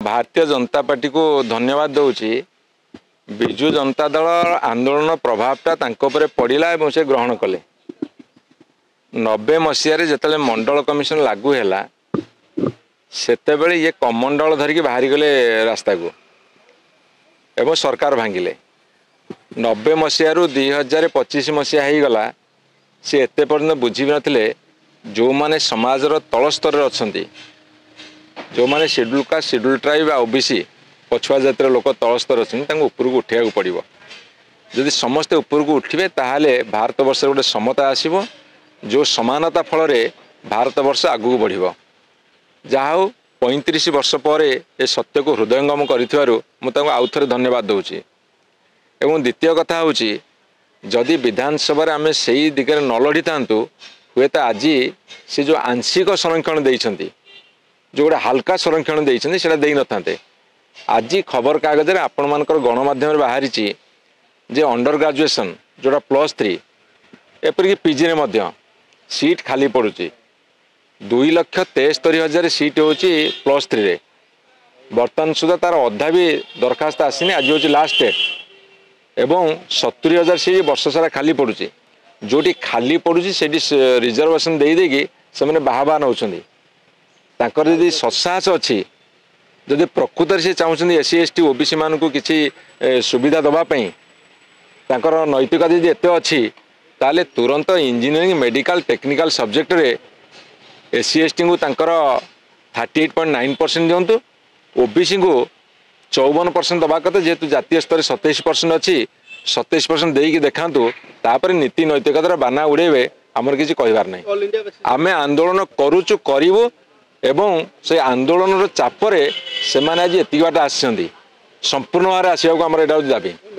Bharatiya Janata party को धन्यवाद दूची बिजु जनता दल आंदोलन प्रभावटा पड़ा और से ग्रहण कले 90 मसीह जिते मंडल कमिशन लागू है सेते बेले ये कमंडल धरिकी बाहरी गले रास्ता को एवं सरकार भांगिले 90 मसीह 2025 मसीहा हो गला सी एते पर्यंत बुझी नथिले जो माने समाजर तल स्तर अच्छा जो माने शेड्यूल कास्ट शेड्यूल ट्राइब आ ओबीसी पछुआ जातिर लोक तल स्तर अच्छा ऊपर को उठा पड़ो जदि समस्ते ऊपर को उठे ताहले भारत वर्ष गोटे समता आसब जो समानता फल भारत वर्ष आगू बढ़ जहाँ 35 वर्ष पर ए सत्य को हृदयंगम कर आउ थे धन्यवाद दूची एवं द्वितीय कथा हूँ जदि विधानसभा आम से दिगरे न लड़ी था हुए तो आज से जो आंशिक संरक्षण देइछंती जो गोटे हल्का संरक्षण देइछंती सेटा देई नथांते आज खबर कागज आपण मानकर गणमाध्यम बाहरी जे अंडर ग्रेजुएशन जोड़ा +3 एपरिक पीजी रे सीट खाली पड़ुची 2,73,000 सीट हूँ +3 रे बर्तमान सुधा तार अधा भी दरखास्त आसनी आज हूँ लास्ट डेट एवं 70,000 सीट वर्ष सारा खाली पड़ुची जोटी खाली पड़ुची से रिजर्वेशन देदेकी से बाहा नौकरी जदि सत्साहस अच्छी जदि प्रकृत से चाहते SC ST OBC मान को किसी सुविधा दवापाई नैतिकता जदि एत अच्छी ताले तुरंत इंजीनियरिंग मेडिकल टेक्निकल सब्जेक्ट रे SC ST को 38.9% दिंतु OBC को 54% दवा कथा जेहेतु जातीय स्तर 27% अच्छी 27% देकी देखातु तापर नीति नैतिकतार बाना उड़ेबे आमर किसी कहबार नहीं आमे आंदोलन करूचु करिवो एवं से आंदोलन चापरे से माने आज एतिक बाट आसछंती संपूर्ण भाव आसवाक आमर एटा दाबी।